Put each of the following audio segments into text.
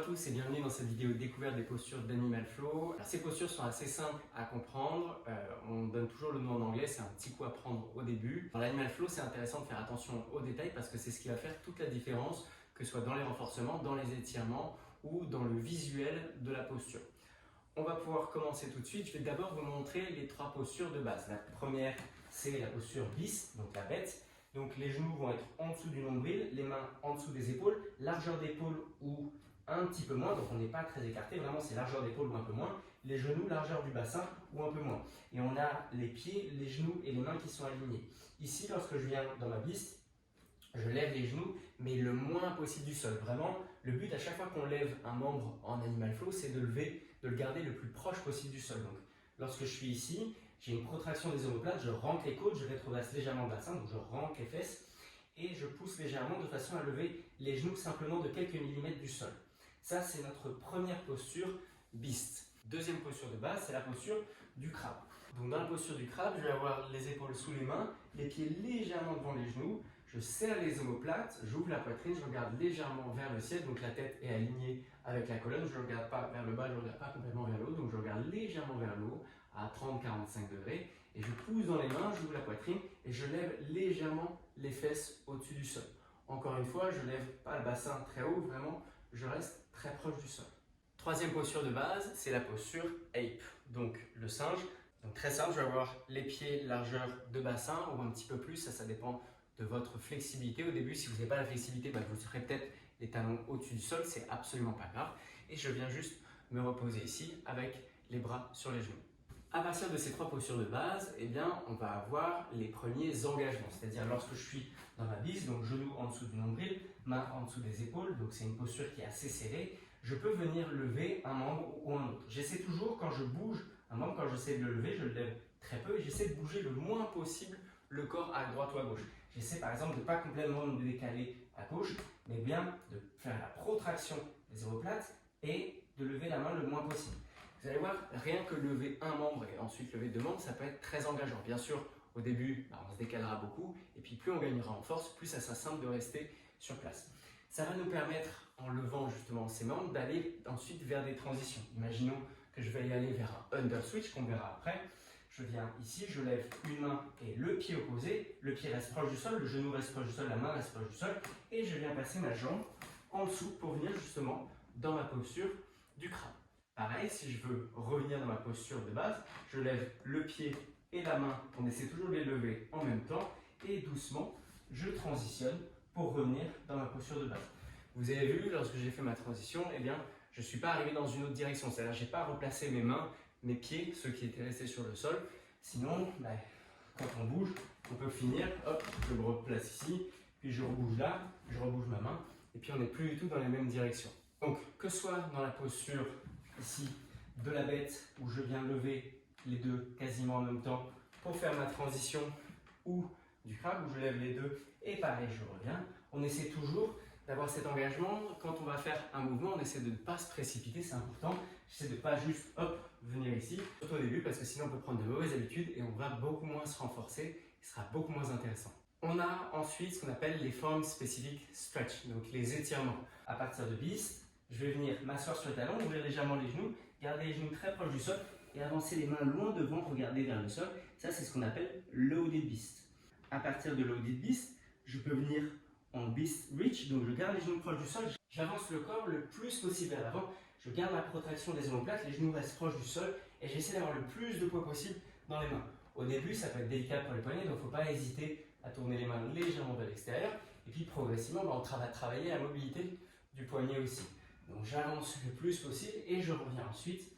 tous et bienvenue dans cette vidéo découverte des postures d'Animal Flow. Alors, ces postures sont assez simples à comprendre, on donne toujours le nom en anglais, c'est un petit coup à prendre au début. Dans l'Animal Flow, c'est intéressant de faire attention aux détails parce que c'est ce qui va faire toute la différence, que ce soit dans les renforcements, dans les étirements ou dans le visuel de la posture. On va pouvoir commencer tout de suite. Je vais d'abord vous montrer les trois postures de base. La première, c'est la posture bis, donc la bête. Donc les genoux vont être en dessous du nombril, les mains en dessous des épaules, largeur d'épaule ou un petit peu moins, donc on n'est pas très écarté, vraiment c'est largeur d'épaule ou un peu moins, les genoux, largeur du bassin ou un peu moins. Et on a les pieds, les genoux et les mains qui sont alignés. Ici, lorsque je viens dans ma bis, je lève les genoux, mais le moins possible du sol. Vraiment, le but à chaque fois qu'on lève un membre en Animal Flow, c'est de le garder le plus proche possible du sol. Donc, lorsque je suis ici, j'ai une protraction des omoplates, je rentre les côtes, je rétroverse légèrement le bassin, donc je rentre les fesses et je pousse légèrement de façon à lever les genoux simplement de quelques millimètres du sol. Ça, c'est notre première posture Beast. Deuxième posture de base, c'est la posture du crabe. Donc dans la posture du crabe, je vais avoir les épaules sous les mains, les pieds légèrement devant les genoux, je serre les omoplates, j'ouvre la poitrine, je regarde légèrement vers le ciel, donc la tête est alignée avec la colonne, je ne regarde pas vers le bas, je ne regarde pas complètement vers le haut, donc je regarde légèrement vers le haut à 30-45 degrés et je pousse dans les mains, j'ouvre la poitrine et je lève légèrement les fesses au-dessus du sol. Encore une fois, je ne lève pas le bassin très haut, vraiment, je reste très proche du sol. Troisième posture de base, c'est la posture ape, donc le singe. Donc très simple, je vais avoir les pieds largeur de bassin ou un petit peu plus, ça dépend de votre flexibilité. Au début, si vous n'avez pas la flexibilité, vous serez peut-être les talons au-dessus du sol, c'est absolument pas grave. Et je viens juste me reposer ici avec les bras sur les genoux. À partir de ces trois postures de base, eh bien, on va avoir les premiers engagements, c'est-à-dire lorsque je suis dans ma bise, donc genoux en dessous du nombril, mains en dessous des épaules, donc c'est une posture qui est assez serrée, je peux venir lever un membre ou un autre. J'essaie toujours, quand je bouge un membre, quand j'essaie de le lever, je le lève très peu et j'essaie de bouger le moins possible le corps à droite ou à gauche. J'essaie par exemple de ne pas complètement me décaler à gauche, mais bien de faire la protraction des omoplates et de lever la main le moins possible. Vous allez voir, rien que lever un membre et ensuite lever deux membres, ça peut être très engageant. Bien sûr, au début, on se décalera beaucoup et puis plus on gagnera en force, plus ça sera simple de rester sur place. Ça va nous permettre, en levant justement ces membres, d'aller ensuite vers des transitions. Imaginons que je vais y aller vers un under switch qu'on verra après. Je viens ici, je lève une main et le pied opposé, le pied reste proche du sol, le genou reste proche du sol, la main reste proche du sol et je viens passer ma jambe en dessous pour venir justement dans ma posture du crabe. Pareil, si je veux revenir dans ma posture de base, je lève le pied et la main, on essaie toujours de les lever en même temps et doucement, je transitionne pour revenir dans ma posture de base. Vous avez vu, lorsque j'ai fait ma transition, eh bien, je ne suis pas arrivé dans une autre direction, c'est-à-dire que je n'ai pas replacé mes mains, mes pieds, ceux qui étaient restés sur le sol. Sinon, quand on bouge, on peut finir, hop, je me replace ici, puis je rebouge là, je rebouge ma main, et puis on n'est plus du tout dans les mêmes directions. Donc, que ce soit dans la posture ici de la bête, où je viens lever les deux quasiment en même temps pour faire ma transition, ou du crabe, où je lève les deux, et pareil, je reviens. On essaie toujours d'avoir cet engagement. Quand on va faire un mouvement, on essaie de ne pas se précipiter, c'est important. J'essaie de ne pas juste, hop, venir ici, surtout au début, parce que sinon on peut prendre de mauvaises habitudes et on va beaucoup moins se renforcer, ce sera beaucoup moins intéressant. On a ensuite ce qu'on appelle les formes spécifiques stretch, donc les étirements. À partir de bis, je vais venir m'asseoir sur le talon, ouvrir légèrement les genoux, garder les genoux très proches du sol et avancer les mains loin devant, regarder vers le sol. Ça, c'est ce qu'on appelle loaded beast. À partir de loaded beast, je peux venir en beast reach, donc je garde les genoux proches du sol, j'avance le corps le plus possible vers l'avant, je garde la protraction des omoplates, les genoux restent proches du sol et j'essaie d'avoir le plus de poids possible dans les mains. Au début, ça peut être délicat pour les poignets, donc il ne faut pas hésiter à tourner les mains légèrement vers l'extérieur. Et puis progressivement, on va travailler la mobilité du poignet aussi. Donc j'avance le plus possible et je reviens ensuite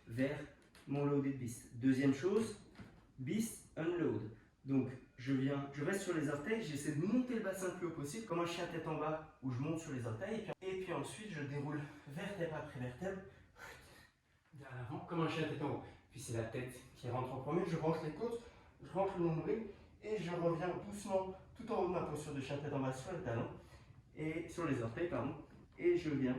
vers mon loaded beast. Deuxième chose, beast unload. Donc je reste sur les orteils, j'essaie de monter le bassin le plus haut possible, comme un chien tête en bas où je monte sur les orteils. Et puis ensuite je déroule vertèbre après vertèbre vers l'avant, comme un chien tête en haut. Puis c'est la tête qui rentre en premier, je rentre les côtes, je rentre le nombril et je reviens doucement tout en haut de ma posture de chien tête en bas sur les talons et sur les orteils, pardon. Et je viens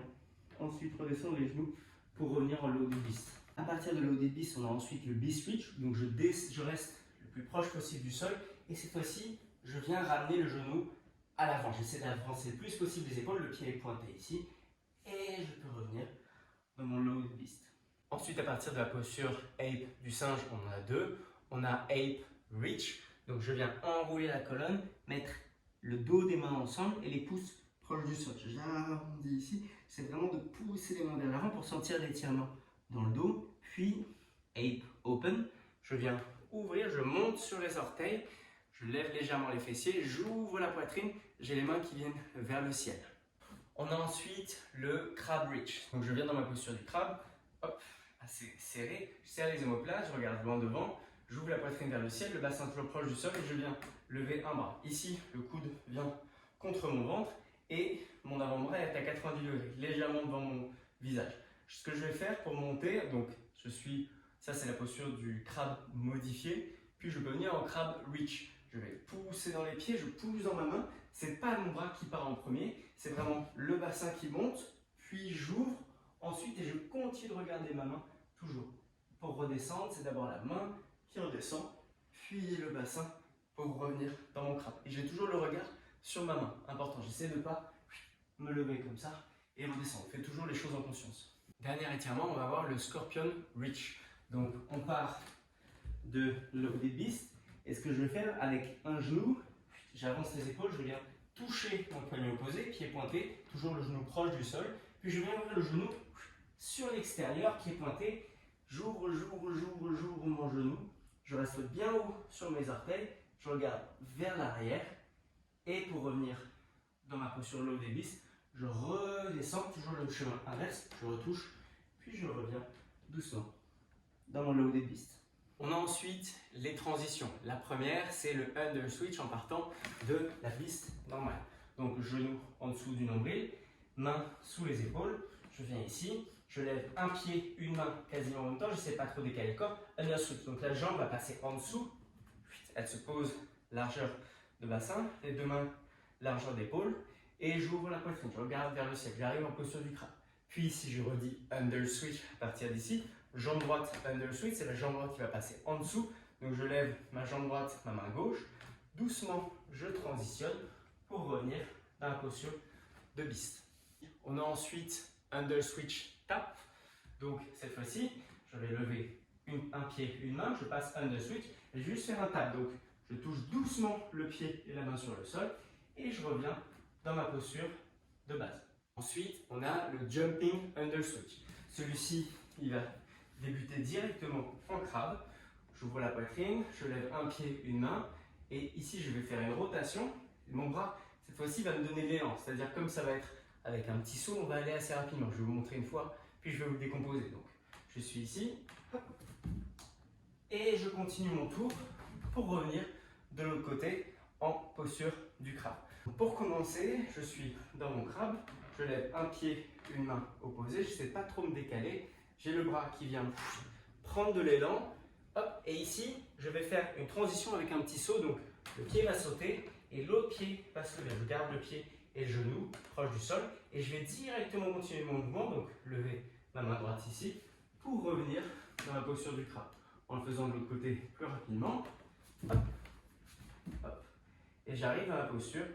ensuite redescendre les genoux pour revenir en loaded beast. À partir de loaded beast, on a ensuite le beast reach, donc je reste le plus proche possible du sol et cette fois-ci, je viens ramener le genou à l'avant. J'essaie d'avancer le plus possible les épaules, le pied est pointé ici et je peux revenir dans mon low beast. Ensuite, à partir de la posture ape du singe, on en a deux. On a ape reach, donc je viens enrouler la colonne, mettre le dos des mains ensemble et les pouces proches du sol. J'arrondis ici, c'est vraiment de pousser les mains vers l'avant pour sentir l'étirement dans le dos. Puis ape open, je viens ouvrir, je monte sur les orteils, je lève légèrement les fessiers, j'ouvre la poitrine, j'ai les mains qui viennent vers le ciel. On a ensuite le crab reach, donc je viens dans ma posture du crabe, hop, assez serré, je serre les omoplates, je regarde loin devant, j'ouvre la poitrine vers le ciel, le bassin toujours proche du sol et je viens lever un bras. Ici, le coude vient contre mon ventre et mon avant-bras est à 90 degrés, légèrement devant mon visage. Ce que je vais faire pour monter, donc ça c'est la posture du crabe modifié, puis je peux venir en crab reach. Je vais pousser dans les pieds, je pousse dans ma main, c'est pas mon bras qui part en premier, c'est vraiment le bassin qui monte, puis j'ouvre, ensuite et je continue de regarder ma main, toujours. Pour redescendre, c'est d'abord la main qui redescend, puis le bassin pour revenir dans mon crabe. Et j'ai toujours le regard sur ma main, important, j'essaie de ne pas me lever comme ça et redescendre. Fais toujours les choses en conscience. Dernier étirement, on va avoir le scorpion reach. Donc on part de l'oblique beast et ce que je vais faire avec un genou, j'avance les épaules, je viens toucher mon poignet opposé, pied pointé, toujours le genou proche du sol, puis je viens ouvrir le genou sur l'extérieur, pied pointé, j'ouvre mon genou, je reste bien haut sur mes orteils, je regarde vers l'arrière et pour revenir dans ma posture low des beast, je redescends, toujours le chemin inverse, je retouche, puis je reviens doucement dans mon low des beast. On a ensuite les transitions. La première, c'est le under switch en partant de la beast normale. Donc genou en dessous du nombril, main sous les épaules, je viens ici, je lève un pied, une main quasiment en même temps, je ne sais pas trop décaler le corps, under switch. Donc la jambe va passer en dessous, elle se pose largeur de bassin, les deux mains largeur d'épaule, et j'ouvre la poitrine, je regarde vers le ciel, j'arrive en posture du crabe. Puis ici je redis under switch à partir d'ici, jambe droite under switch, c'est la jambe droite qui va passer en dessous, donc je lève ma jambe droite, ma main gauche, doucement je transitionne pour revenir dans la posture de beast. On a ensuite under switch tap, donc cette fois-ci je vais lever un pied, une main, je passe under switch et je vais juste faire un tap, donc je touche doucement le pied et la main sur le sol et je reviens dans ma posture de base. Ensuite, on a le jumping under switch. Celui-ci, il va débuter directement en crabe. J'ouvre la poitrine, je lève un pied, une main et ici je vais faire une rotation. Mon bras, cette fois-ci, va me donner l'élan, c'est-à-dire comme ça va être avec un petit saut, on va aller assez rapidement. Je vais vous montrer une fois, puis je vais vous le décomposer. Donc, je suis ici et je continue mon tour pour revenir de l'autre côté en posture du crabe. Pour commencer, je suis dans mon crabe, je lève un pied, une main opposée, je ne sais pas trop me décaler, j'ai le bras qui vient prendre de l'élan, hop, et ici, je vais faire une transition avec un petit saut, donc le pied va sauter et l'autre pied va se lever. Je garde le pied et le genou proche du sol et je vais directement continuer mon mouvement, donc lever ma main droite ici pour revenir dans la posture du crabe en le faisant de l'autre côté plus rapidement. Hop, hop. Et j'arrive à la posture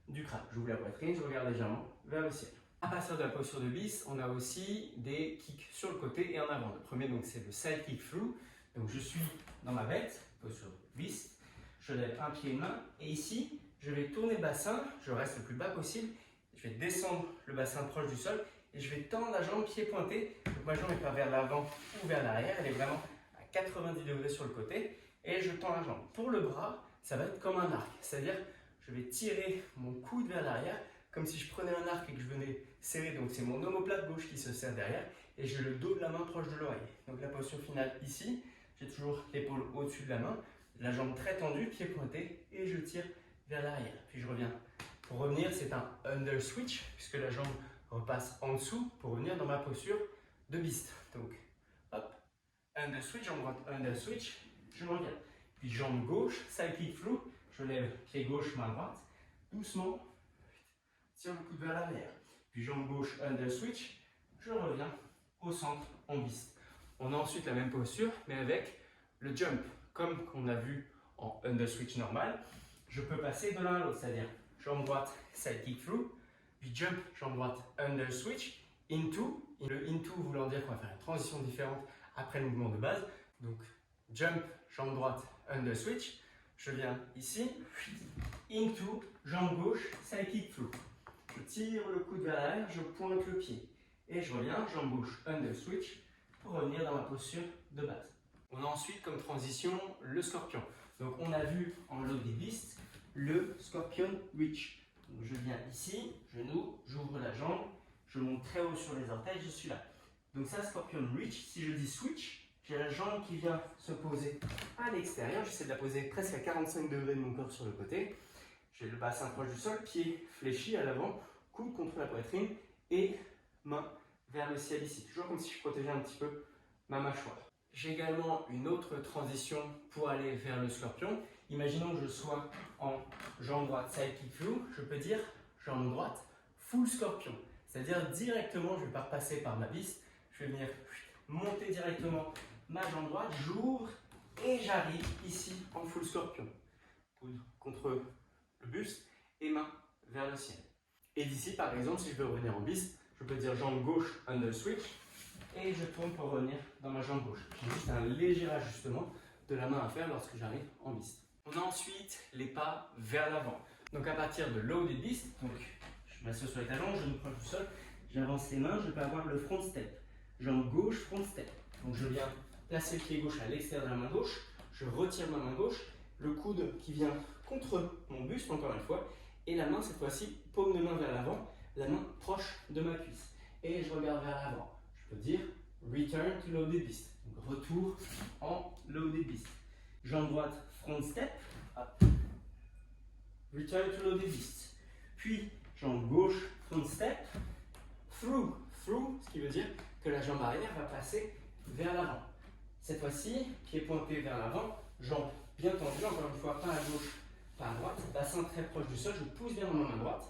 du crabe. J'ouvre la poitrine, je regarde légèrement vers le ciel. À partir de la posture de beast, on a aussi des kicks sur le côté et en avant. Le premier, donc, c'est le side kick through. Donc je suis dans ma bête, posture beast. Je lève un pied et une main. Et ici, je vais tourner le bassin. Je reste le plus bas possible. Je vais descendre le bassin proche du sol. Et je vais tendre la jambe, pied pointé. Donc ma jambe n'est pas vers l'avant ou vers l'arrière. Elle est vraiment à 90 degrés sur le côté. Et je tends la jambe. Pour le bras, ça va être comme un arc. C'est-à-dire, je vais tirer mon coude vers l'arrière, comme si je prenais un arc et que je venais serrer. Donc c'est mon omoplate gauche qui se serre derrière. Et j'ai le dos de la main proche de l'oreille. Donc la posture finale ici, j'ai toujours l'épaule au-dessus de la main, la jambe très tendue, pied pointé, et je tire vers l'arrière. Puis je reviens. Pour revenir, c'est un under switch, puisque la jambe repasse en dessous pour revenir dans ma posture de beast. Donc, hop, under switch, jambe droite, under switch, je reviens. Puis jambe gauche, side kick through, je lève pied gauche, main droite, doucement, tire le coude vers l'arrière. Puis jambe gauche, under switch, je reviens au centre en beast. On a ensuite la même posture, mais avec le jump. Comme qu'on a vu en under switch normal, je peux passer de l'un à l'autre, c'est-à-dire jambe droite, side kick through, puis jump, jambe droite, under switch, into. Le into voulant dire qu'on va faire une transition différente après le mouvement de base. Donc jump, jambe droite, under switch. Je viens ici, into, jambe gauche, side kick through. Je tire le coude vers l'arrière, je pointe le pied. Et je reviens, jambe gauche, under switch, pour revenir dans ma posture de base. On a ensuite comme transition le scorpion. Donc on a vu en loaded beast le scorpion reach. Donc je viens ici, genou, j'ouvre la jambe, je monte très haut sur les orteils, je suis là. Donc ça, scorpion reach, si je dis switch, j'ai la jambe qui vient se poser à l'extérieur. J'essaie de la poser presque à 45 degrés de mon corps sur le côté. J'ai le bassin proche du sol, pied fléchi à l'avant, coude contre la poitrine et main vers le ciel ici. Toujours comme si je protégeais un petit peu ma mâchoire. J'ai également une autre transition pour aller vers le scorpion. Imaginons que je sois en jambe droite side kick through. Je peux dire jambe droite full scorpion. C'est-à-dire directement, je ne vais pas repasser par ma vis. Je vais venir monter directement ma jambe droite, j'ouvre et j'arrive ici en full scorpion. Coude contre le buste et main vers le ciel. Et d'ici, par exemple, si je veux revenir en beast, je peux dire jambe gauche under switch et je tourne pour revenir dans ma jambe gauche. J'ai juste un léger ajustement de la main à faire lorsque j'arrive en beast. On a ensuite les pas vers l'avant. Donc à partir de loaded beast, donc je m'assois sur les talons, je me proche du sol, j'avance les mains, je peux avoir le front step. Jambe gauche, front step. Donc je viens placer le pied gauche à l'extérieur de la main gauche, je retire ma main gauche, le coude qui vient contre mon buste encore une fois, et la main cette fois-ci, paume de main vers l'avant, la main proche de ma cuisse. Et je regarde vers l'avant. Je peux dire return to loaded beast. Donc retour en loaded beast. Jambe droite, front step. Hop. Return to loaded beast. Puis jambe gauche, front step. Through, ce qui veut dire que la jambe arrière va passer vers l'avant. Cette fois-ci, pied pointé vers l'avant, jambe bien tendue, encore une fois, pas à gauche, pas à droite, bassin très proche du sol, je pousse bien dans ma main droite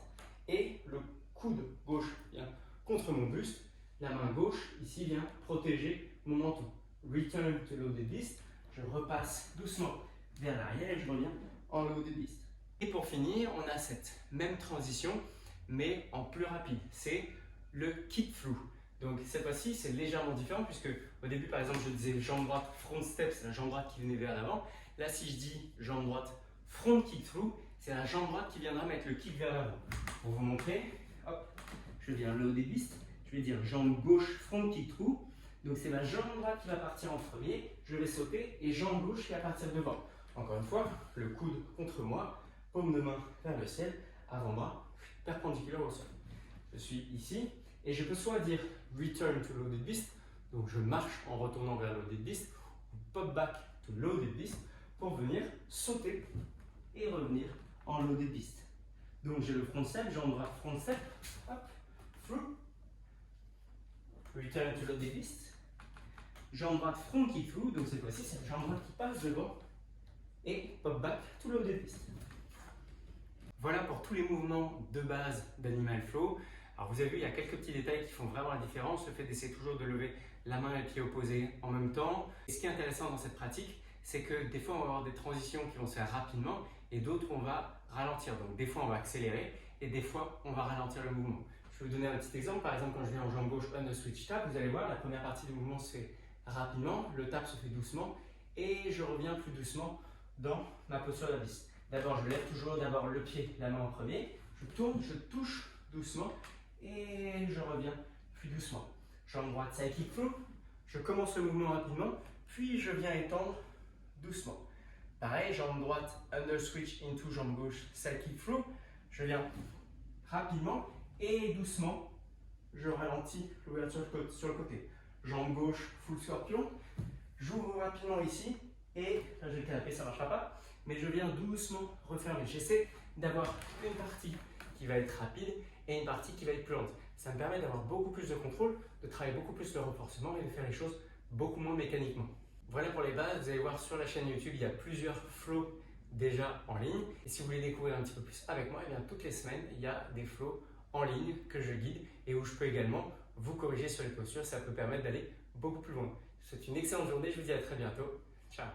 et le coude gauche vient contre mon buste, la main gauche ici vient protéger mon menton. Return to loaded beast, je repasse doucement vers l'arrière et je reviens en loaded beast. Et pour finir, on a cette même transition mais en plus rapide, c'est le kick through. Donc cette fois-ci, c'est légèrement différent puisque au début, par exemple, je disais jambe droite front step, c'est la jambe droite qui venait vers l'avant. Là, si je dis jambe droite front kick through, c'est la jambe droite qui viendra mettre le kick vers l'avant. Pour vous montrer, hop, je viens loaded beast, je vais dire jambe gauche front kick through. Donc c'est ma jambe droite qui va partir en premier, je vais sauter et jambe gauche qui va partir devant. Encore une fois, le coude contre moi, paume de main vers le ciel, avant-bras perpendiculaire au sol. Je suis ici. Et je peux soit dire return to loaded beast, donc je marche en retournant vers loaded beast, ou pop back to loaded beast pour venir sauter et revenir en loaded beast. Donc j'ai le front step, jambe droite front step, hop, through, return to loaded beast, jambe droite front kick through, donc cette fois-ci c'est la jambe droite qui passe devant, et pop back to loaded beast. Voilà pour tous les mouvements de base d'Animal Flow. Alors vous avez vu, il y a quelques petits détails qui font vraiment la différence. Le fait d'essayer toujours de lever la main et le pied opposé en même temps. Et ce qui est intéressant dans cette pratique, c'est que des fois on va avoir des transitions qui vont se faire rapidement et d'autres on va ralentir. Donc des fois on va accélérer et des fois on va ralentir le mouvement. Je vais vous donner un petit exemple. Par exemple, quand je viens en jambe gauche under switch tap, vous allez voir, la première partie du mouvement se fait rapidement, le tap se fait doucement et je reviens plus doucement dans ma posture d'abysse. D'abord, je lève toujours d'abord le pied, la main en premier, je tourne, je touche doucement et je reviens plus doucement. Jambe droite side kick through, je commence le mouvement rapidement, puis je viens étendre doucement. Pareil, jambe droite under switch into jambe gauche side kick through, je viens rapidement et doucement, je ralentis l'ouverture sur le côté. Jambe gauche full scorpion, j'ouvre rapidement ici et là je vais canapé, ça ne marchera pas. Mais je viens doucement refermer. J'essaie d'avoir une partie qui va être rapide et une partie qui va être plus lente. Ça me permet d'avoir beaucoup plus de contrôle, de travailler beaucoup plus le renforcement et de faire les choses beaucoup moins mécaniquement. Voilà pour les bases. Vous allez voir sur la chaîne YouTube, il y a plusieurs flows déjà en ligne. Et si vous voulez découvrir un petit peu plus avec moi, eh bien, toutes les semaines, il y a des flows en ligne que je guide et où je peux également vous corriger sur les postures. Ça peut permettre d'aller beaucoup plus loin. Je vous souhaite une excellente journée. Je vous dis à très bientôt. Ciao.